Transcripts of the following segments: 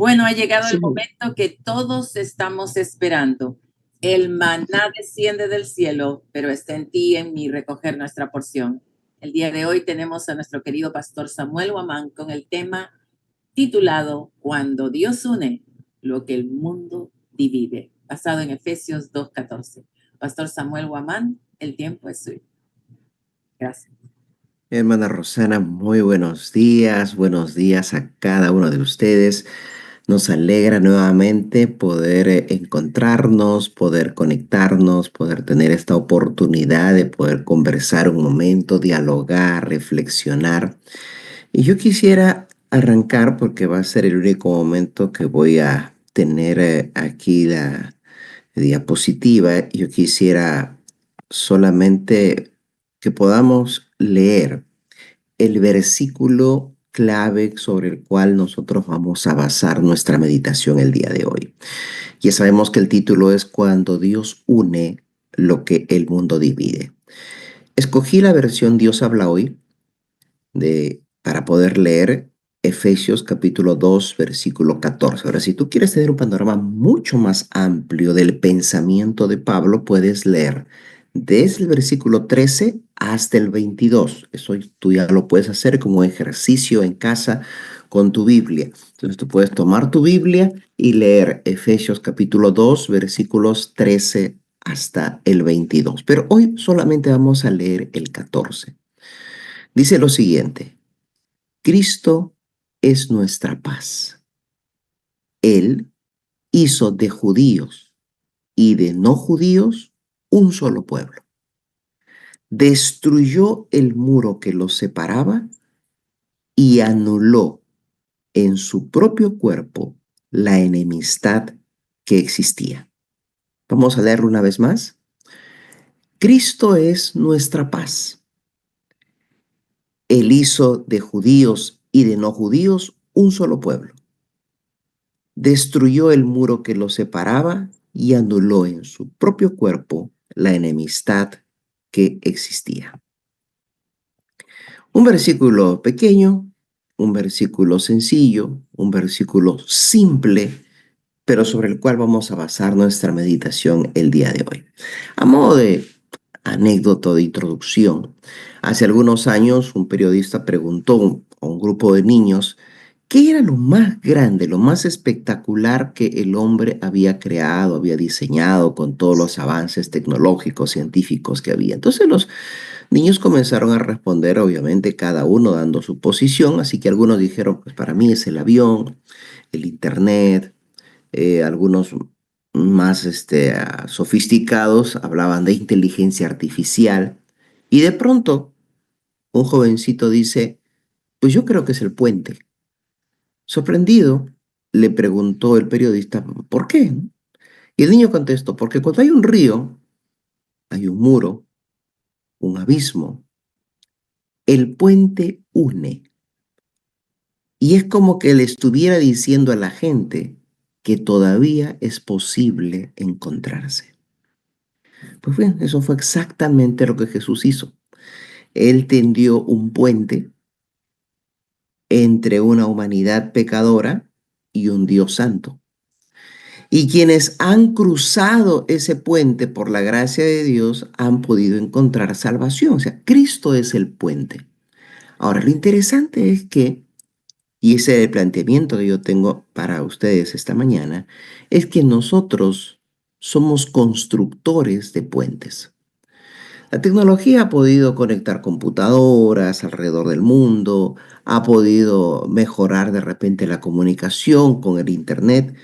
Bueno, ha llegado el Sí. momento que todos estamos esperando. El maná desciende del cielo, pero está en ti y en mí recoger nuestra porción. El día de hoy tenemos a nuestro querido pastor Samuel Guamán con el tema titulado Cuando Dios une lo que el mundo divide, basado en Efesios 2:14. Pastor Samuel Guamán, el tiempo es suyo. Gracias. Hermana Rosana, muy buenos días a cada uno de ustedes. Nos alegra nuevamente poder encontrarnos, poder conectarnos, poder tener esta oportunidad de poder conversar un momento, dialogar, reflexionar. Y yo quisiera arrancar porque va a ser el único momento que voy a tener aquí la diapositiva. Yo quisiera solamente que podamos leer el versículo clave sobre el cual nosotros vamos a basar nuestra meditación el día de hoy. Ya sabemos que el título es Cuando Dios une lo que el mundo divide. Escogí la versión Dios habla hoy para poder leer Efesios capítulo 2, versículo 14. Ahora, si tú quieres tener un panorama mucho más amplio del pensamiento de Pablo, puedes leer desde el versículo 13 hasta el 22. Eso tú ya lo puedes hacer como ejercicio en casa con tu Biblia. Entonces tú puedes tomar tu Biblia y leer Efesios capítulo 2, versículos 13 hasta el 22. Pero hoy solamente vamos a leer el 14. Dice lo siguiente: Cristo es nuestra paz. Él hizo de judíos y de no judíos un solo pueblo. Destruyó el muro que los separaba y anuló en su propio cuerpo la enemistad que existía. Vamos a leerlo una vez más. Cristo es nuestra paz. Él hizo de judíos y de no judíos un solo pueblo. Destruyó el muro que los separaba y anuló en su propio cuerpo la enemistad que existía. Un versículo pequeño, un versículo sencillo, un versículo simple, pero sobre el cual vamos a basar nuestra meditación el día de hoy. A modo de anécdota de introducción, hace algunos años un periodista preguntó a un grupo de niños qué era lo más grande, lo más espectacular que el hombre había creado, había diseñado con todos los avances tecnológicos, científicos que había. Entonces los niños comenzaron a responder, obviamente cada uno dando su posición, así que algunos dijeron, pues para mí es el avión, el internet, algunos más sofisticados hablaban de inteligencia artificial, y de pronto un jovencito dice, pues yo creo que es el puente. Sorprendido, le preguntó el periodista, ¿por qué? Y el niño contestó, porque cuando hay un río, hay un muro, un abismo, el puente une. Y es como que le estuviera diciendo a la gente que todavía es posible encontrarse. Pues bien, eso fue exactamente lo que Jesús hizo. Él tendió un puente entre una humanidad pecadora y un Dios santo. Y quienes han cruzado ese puente por la gracia de Dios han podido encontrar salvación. O sea, Cristo es el puente. Ahora, lo interesante es que, y ese es el planteamiento que yo tengo para ustedes esta mañana, es que nosotros somos constructores de puentes. La tecnología ha podido conectar computadoras alrededor del mundo, ha podido mejorar de repente la comunicación con el Internet.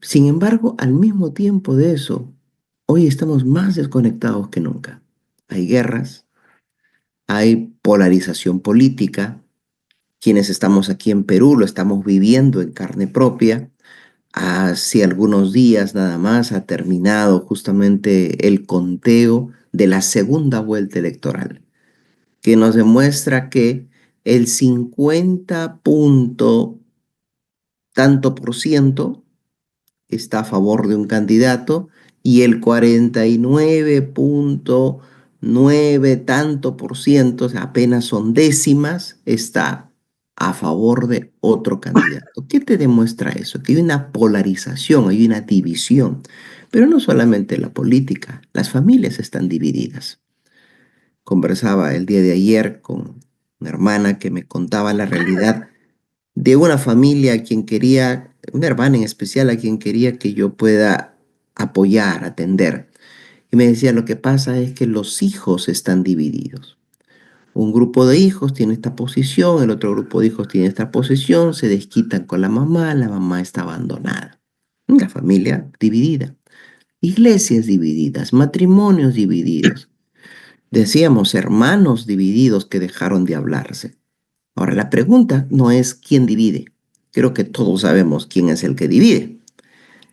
Sin embargo, al mismo tiempo de eso, hoy estamos más desconectados que nunca. Hay guerras, hay polarización política. Quienes estamos aquí en Perú lo estamos viviendo en carne propia. Hace algunos días nada más ha terminado justamente el conteo de la segunda vuelta electoral, que nos demuestra que el 50 punto tanto por ciento está a favor de un candidato y el 49,9 tanto por ciento, o sea, apenas son décimas, está a favor de otro candidato. ¿Qué te demuestra eso? Que hay una polarización, hay una división. Pero no solamente la política, las familias están divididas. Conversaba el día de ayer con una hermana que me contaba la realidad de una familia a quien quería, una hermana en especial a quien quería que yo pueda apoyar, atender. Y me decía, lo que pasa es que los hijos están divididos. Un grupo de hijos tiene esta posición, el otro grupo de hijos tiene esta posición, se desquitan con la mamá está abandonada. La familia dividida, iglesias divididas, matrimonios divididos. Decíamos hermanos divididos que dejaron de hablarse. Ahora, la pregunta no es quién divide. Creo que todos sabemos quién es el que divide.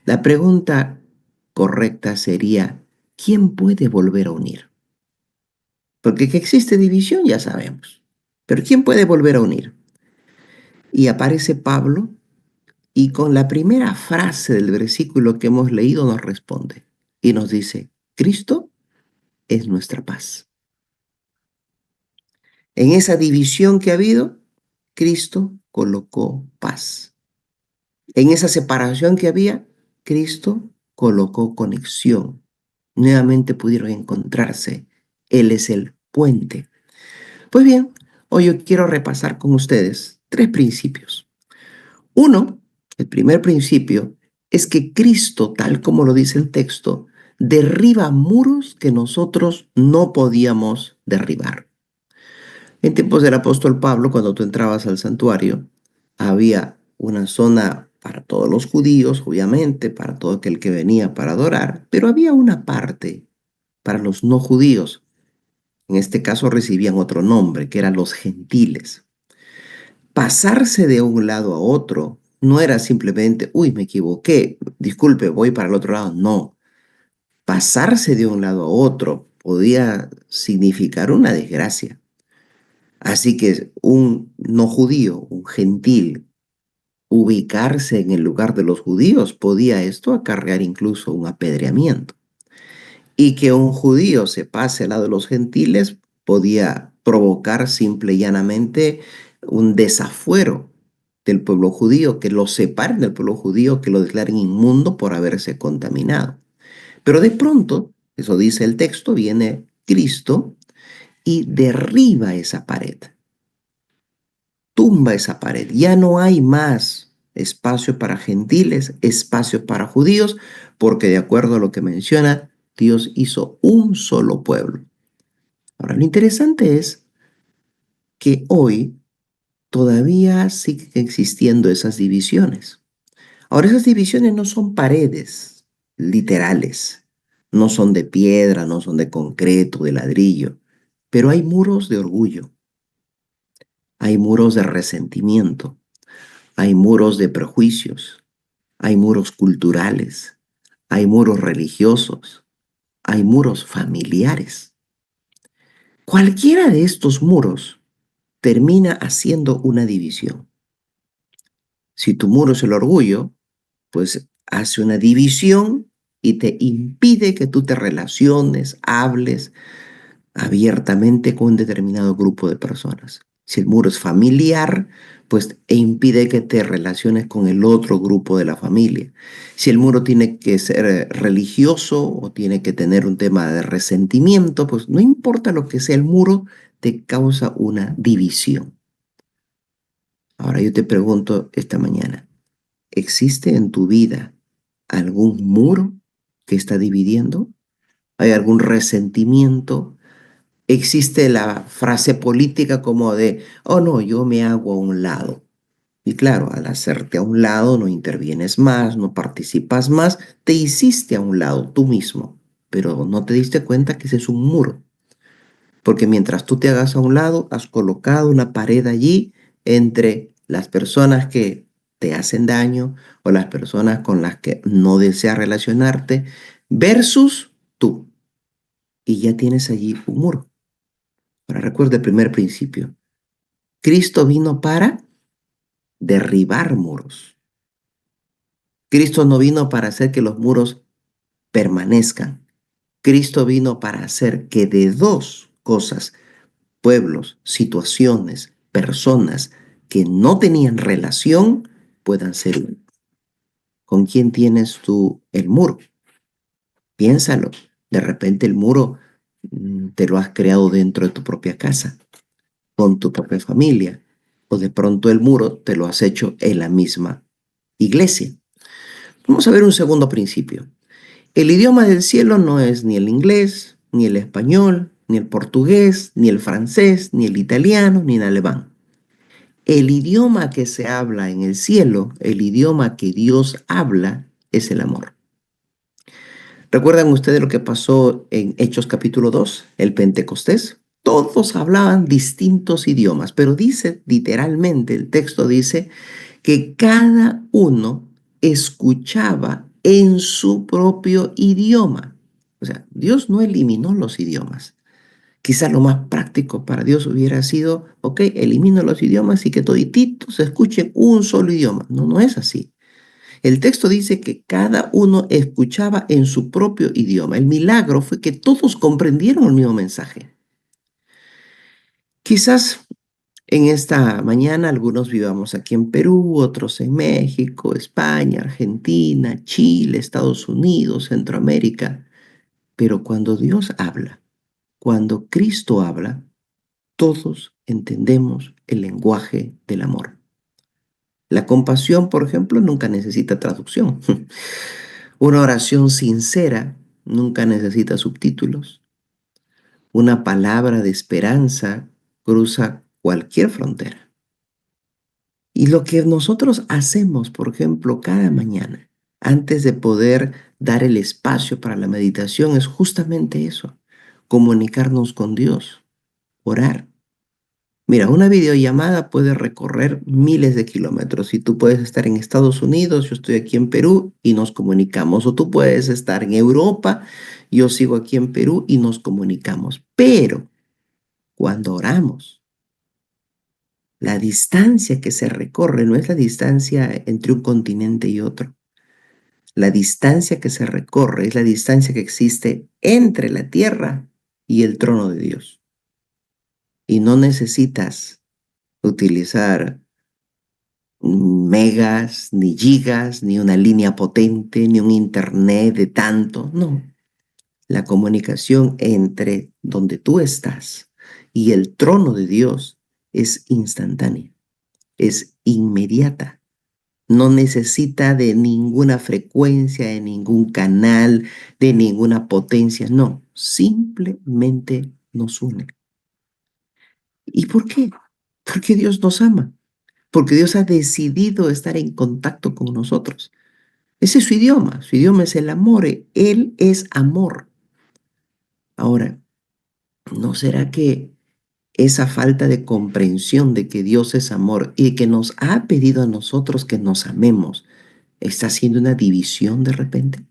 La pregunta correcta sería, ¿quién puede volver a unir? Porque que existe división ya sabemos. Pero ¿quién puede volver a unir? Y aparece Pablo y con la primera frase del versículo que hemos leído nos responde y nos dice, Cristo es nuestra paz. En esa división que ha habido, Cristo colocó paz. En esa separación que había, Cristo colocó conexión. Nuevamente pudieron encontrarse. Él es el puente. Pues bien, hoy yo quiero repasar con ustedes 3 principios. Uno, el primer principio, es que Cristo, tal como lo dice el texto, derriba muros que nosotros no podíamos derribar. En tiempos del apóstol Pablo, cuando tú entrabas al santuario, había una zona para todos los judíos, obviamente, para todo aquel que venía para adorar, pero había una parte para los no judíos. En este caso recibían otro nombre, que eran los gentiles. Pasarse de un lado a otro no era simplemente, uy, me equivoqué, disculpe, voy para el otro lado. No, pasarse de un lado a otro podía significar una desgracia. Así que un no judío, un gentil, ubicarse en el lugar de los judíos, podía esto acarrear incluso un apedreamiento. Y que un judío se pase al lado de los gentiles podía provocar simple y llanamente un desafuero del pueblo judío, que lo separen del pueblo judío, que lo declaren inmundo por haberse contaminado. Pero de pronto, eso dice el texto, viene Cristo y derriba esa pared, tumba esa pared. Ya no hay más espacio para gentiles, espacio para judíos, porque de acuerdo a lo que menciona, Dios hizo un solo pueblo. Ahora, lo interesante es que hoy todavía siguen existiendo esas divisiones. Ahora, esas divisiones no son paredes literales, no son de piedra, no son de concreto, de ladrillo, pero hay muros de orgullo, hay muros de resentimiento, hay muros de prejuicios, hay muros culturales, hay muros religiosos, hay muros familiares. Cualquiera de estos muros termina haciendo una división. Si tu muro es el orgullo, pues hace una división y te impide que tú te relaciones, hables abiertamente con un determinado grupo de personas. Si el muro es familiar, pues impide que te relaciones con el otro grupo de la familia. Si el muro tiene que ser religioso o tiene que tener un tema de resentimiento, pues no importa lo que sea el muro, te causa una división. Ahora yo te pregunto esta mañana, ¿existe en tu vida algún muro que está dividiendo? ¿Hay algún resentimiento? Existe la frase política como de, oh no, yo me hago a un lado. Y claro, al hacerte a un lado no intervienes más, no participas más, te hiciste a un lado tú mismo, pero no te diste cuenta que ese es un muro, porque mientras tú te hagas a un lado, has colocado una pared allí entre las personas que te hacen daño o las personas con las que no deseas relacionarte versus tú. Y ya tienes allí un muro. Ahora recuerda el primer principio. Cristo vino para derribar muros. Cristo no vino para hacer que los muros permanezcan. Cristo vino para hacer que de dos cosas, pueblos, situaciones, personas, que no tenían relación puedan ser uno. ¿Con quién tienes tú el muro? Piénsalo. De repente el muro te lo has creado dentro de tu propia casa, con tu propia familia, o de pronto el muro te lo has hecho en la misma iglesia. Vamos a ver un segundo principio. El idioma del cielo no es ni el inglés, ni el español, ni el portugués, ni el francés, ni el italiano, ni el alemán. El idioma que se habla en el cielo, el idioma que Dios habla, es el amor. ¿Recuerdan ustedes lo que pasó en Hechos capítulo 2, el Pentecostés? Todos hablaban distintos idiomas, pero dice literalmente, el texto dice que cada uno escuchaba en su propio idioma. O sea, Dios no eliminó los idiomas. Quizá lo más práctico para Dios hubiera sido, ok, elimino los idiomas y que todititos escuchen un solo idioma. No, no es así. El texto dice que cada uno escuchaba en su propio idioma. El milagro fue que todos comprendieron el mismo mensaje. Quizás en esta mañana algunos vivamos aquí en Perú, otros en México, España, Argentina, Chile, Estados Unidos, Centroamérica. Pero cuando Dios habla, cuando Cristo habla, todos entendemos el lenguaje del amor. La compasión, por ejemplo, nunca necesita traducción. Una oración sincera nunca necesita subtítulos. Una palabra de esperanza cruza cualquier frontera. Y lo que nosotros hacemos, por ejemplo, cada mañana, antes de poder dar el espacio para la meditación, es justamente eso, comunicarnos con Dios, orar. Mira, una videollamada puede recorrer miles de kilómetros y tú puedes estar en Estados Unidos, yo estoy aquí en Perú y nos comunicamos, o tú puedes estar en Europa, yo sigo aquí en Perú y nos comunicamos. Pero cuando oramos, la distancia que se recorre no es la distancia entre un continente y otro. La distancia que se recorre es la distancia que existe entre la tierra y el trono de Dios. Y no necesitas utilizar megas, ni gigas, ni una línea potente, ni un internet de tanto. No. La comunicación entre donde tú estás y el trono de Dios es instantánea, es inmediata. No necesita de ninguna frecuencia, de ningún canal, de ninguna potencia. No, simplemente nos une. ¿Y por qué? Porque Dios nos ama. Porque Dios ha decidido estar en contacto con nosotros. Ese es su idioma es el amor, Él es amor. Ahora, ¿no será que esa falta de comprensión de que Dios es amor y que nos ha pedido a nosotros que nos amemos está haciendo una división de repente?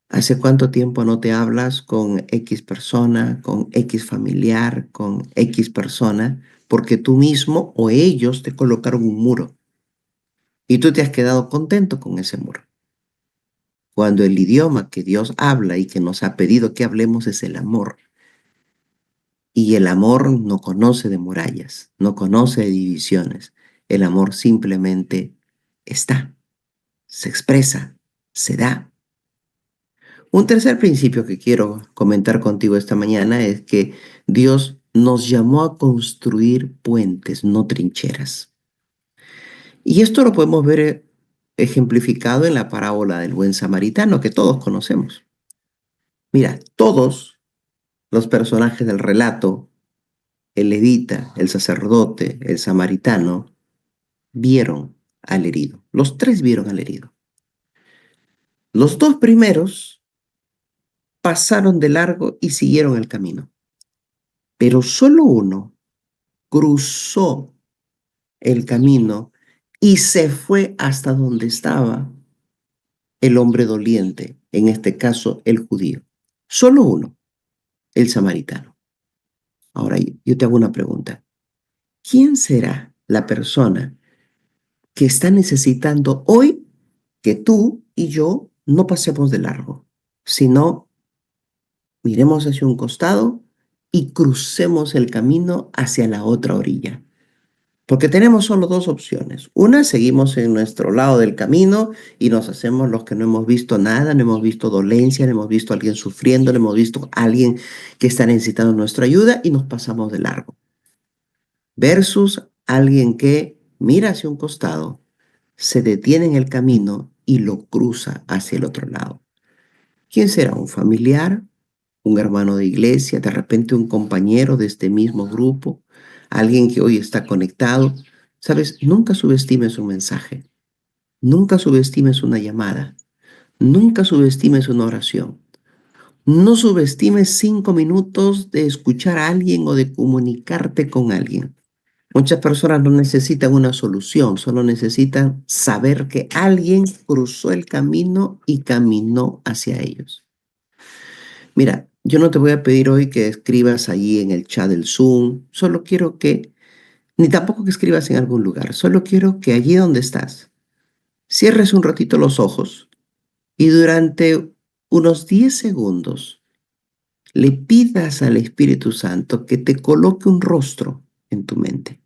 ¿Hace cuánto tiempo no te hablas con X persona, con X familiar, con X persona, porque tú mismo o ellos te colocaron un muro y tú te has quedado contento con ese muro? Cuando el idioma que Dios habla y que nos ha pedido que hablemos es el amor. Y el amor no conoce de murallas, no conoce de divisiones. El amor simplemente está, se expresa, se da. Un tercer principio que quiero comentar contigo esta mañana es que Dios nos llamó a construir puentes, no trincheras. Y esto lo podemos ver ejemplificado en la parábola del buen samaritano que todos conocemos. Mira, todos los personajes del relato, el levita, el sacerdote, el samaritano, vieron al herido. Los tres vieron al herido. Los dos primeros pasaron de largo y siguieron el camino. Pero solo uno cruzó el camino y se fue hasta donde estaba el hombre doliente, en este caso el judío. Solo uno, el samaritano. Ahora yo te hago una pregunta. ¿Quién será la persona que está necesitando hoy que tú y yo no pasemos de largo, sino miremos hacia un costado y crucemos el camino hacia la otra orilla? Porque tenemos solo dos opciones. Una, seguimos en nuestro lado del camino y nos hacemos los que no hemos visto nada, no hemos visto dolencia, no hemos visto a alguien sufriendo, no hemos visto a alguien que está necesitando nuestra ayuda y nos pasamos de largo. Versus alguien que mira hacia un costado, se detiene en el camino y lo cruza hacia el otro lado. ¿Quién será? ¿Un familiar? ¿Un hermano de iglesia? ¿De repente un compañero de este mismo grupo? ¿Alguien que hoy está conectado? Sabes, nunca subestimes un mensaje, nunca subestimes una llamada, nunca subestimes una oración. No subestimes 5 minutos de escuchar a alguien o de comunicarte con alguien. Muchas personas no necesitan una solución, solo necesitan saber que alguien cruzó el camino y caminó hacia ellos. Mira, yo no te voy a pedir hoy que escribas allí en el chat del Zoom, solo quiero que, ni tampoco que escribas en algún lugar, solo quiero que allí donde estás, cierres un ratito los ojos y durante unos 10 segundos le pidas al Espíritu Santo que te coloque un rostro en tu mente.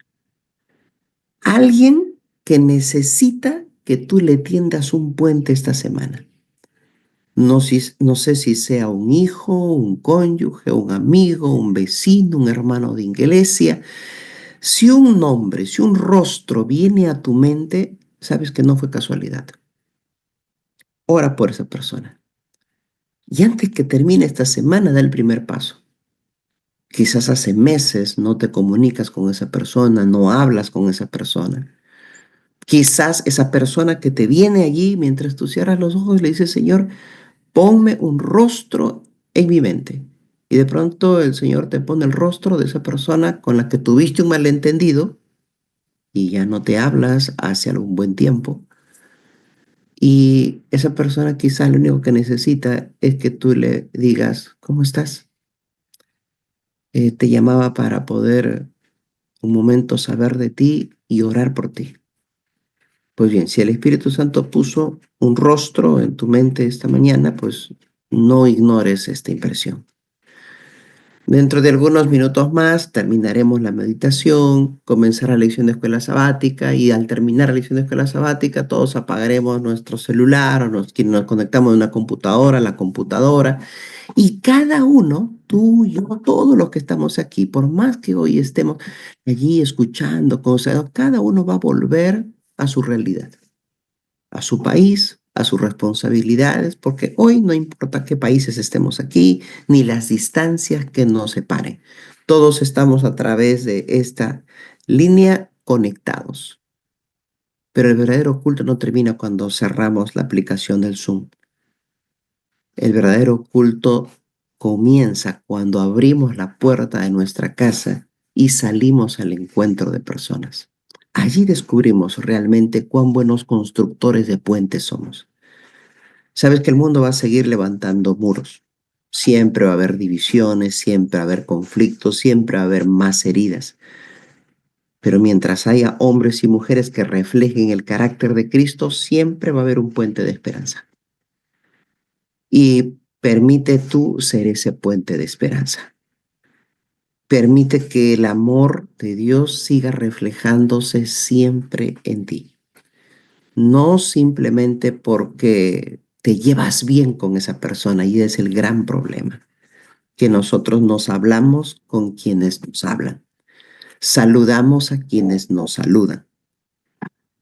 Alguien que necesita que tú le tiendas un puente esta semana. No sé si sea un hijo, un cónyuge, un amigo, un vecino, un hermano de iglesia. Si un nombre, si un rostro viene a tu mente, sabes que no fue casualidad. Ora por esa persona. Y antes que termine esta semana, da el primer paso. Quizás hace meses no te comunicas con esa persona, no hablas con esa persona. Quizás esa persona que te viene allí mientras tú cierras los ojos le dice, Señor, ponme un rostro en mi mente. Y de pronto el Señor te pone el rostro de esa persona con la que tuviste un malentendido y ya no te hablas hace algún buen tiempo. Y esa persona quizás lo único que necesita es que tú le digas, ¿cómo estás? Te llamaba para poder un momento saber de ti y orar por ti. Pues bien, si el Espíritu Santo puso un rostro en tu mente esta mañana, pues no ignores esta impresión. Dentro de algunos minutos más terminaremos la meditación, comenzará la lección de escuela sabática y al terminar la lección de escuela sabática todos apagaremos nuestro celular o nos conectamos a una computadora, a la computadora y cada uno, tú, yo, todos los que estamos aquí, por más que hoy estemos allí escuchando, cada uno va a volver a su realidad, a su país, a sus responsabilidades, porque hoy no importa qué países estemos aquí, ni las distancias que nos separen. Todos estamos a través de esta línea conectados. Pero el verdadero culto no termina cuando cerramos la aplicación del Zoom. El verdadero culto comienza cuando abrimos la puerta de nuestra casa y salimos al encuentro de personas. Allí descubrimos realmente cuán buenos constructores de puentes somos. Sabes que el mundo va a seguir levantando muros. Siempre va a haber divisiones, siempre va a haber conflictos, siempre va a haber más heridas. Pero mientras haya hombres y mujeres que reflejen el carácter de Cristo, siempre va a haber un puente de esperanza. Y permite tú ser ese puente de esperanza. Permite que el amor de Dios siga reflejándose siempre en ti. No simplemente porque te llevas bien con esa persona y es el gran problema, que nosotros nos hablamos con quienes nos hablan, saludamos a quienes nos saludan,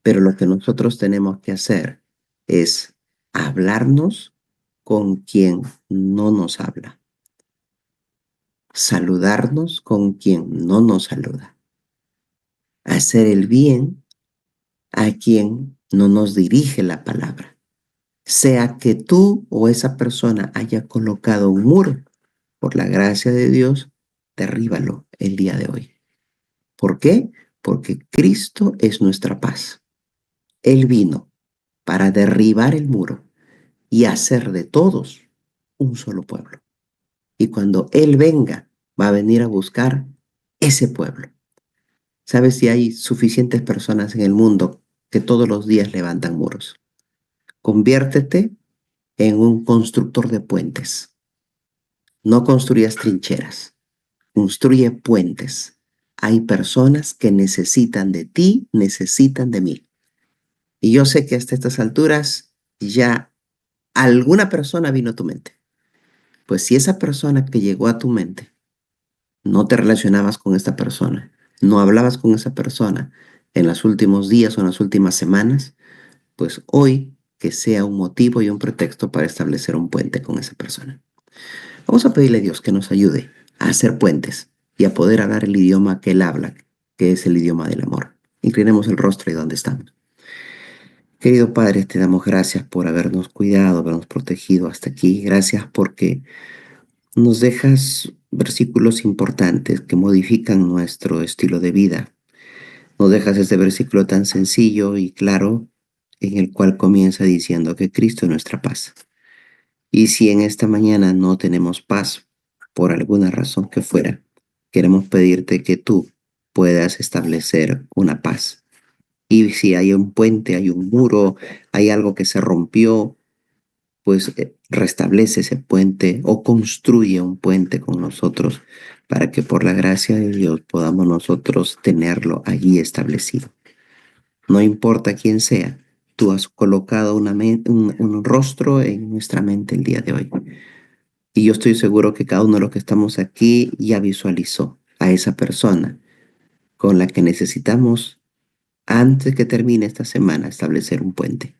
pero lo que nosotros tenemos que hacer es hablarnos con quien no nos habla, saludarnos con quien no nos saluda, hacer el bien a quien no nos dirige la palabra. Sea que tú o esa persona haya colocado un muro, por la gracia de Dios, derríbalo el día de hoy. ¿Por qué? Porque Cristo es nuestra paz. Él vino para derribar el muro y hacer de todos un solo pueblo. Y cuando Él venga, va a venir a buscar ese pueblo. ¿Sabes si hay suficientes personas en el mundo que todos los días levantan muros? Conviértete en un constructor de puentes. No construyas trincheras, construye puentes hay personas que necesitan de ti, necesitan de mí. Y yo sé que hasta estas alturas ya alguna persona vino a tu mente. Pues si esa persona que llegó a tu mente, no te relacionabas con esta persona, no hablabas con esa persona en los últimos días o en las últimas semanas, pues hoy que sea un motivo y un pretexto para establecer un puente con esa persona. Vamos a pedirle a Dios que nos ayude a hacer puentes y a poder hablar el idioma que Él habla, que es el idioma del amor. Inclinemos el rostro y donde estamos. Querido Padre, te damos gracias por habernos cuidado, habernos protegido hasta aquí. Gracias porque nos dejas versículos importantes que modifican nuestro estilo de vida. Nos dejas este versículo tan sencillo y claro en el cual comienza diciendo que Cristo es nuestra paz. Y si en esta mañana no tenemos paz, por alguna razón que fuera, queremos pedirte que tú puedas establecer una paz. Y si hay un puente, hay un muro, hay algo que se rompió, pues restablece ese puente o construye un puente con nosotros para que por la gracia de Dios podamos nosotros tenerlo allí establecido. No importa quién sea, tú has colocado un rostro en nuestra mente el día de hoy. Y yo estoy seguro que cada uno de los que estamos aquí ya visualizó a esa persona con la que necesitamos, antes que termine esta semana, establecer un puente,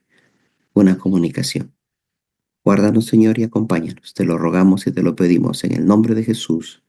una comunicación. Guárdanos, Señor, y acompáñanos. Te lo rogamos y te lo pedimos en el nombre de Jesús.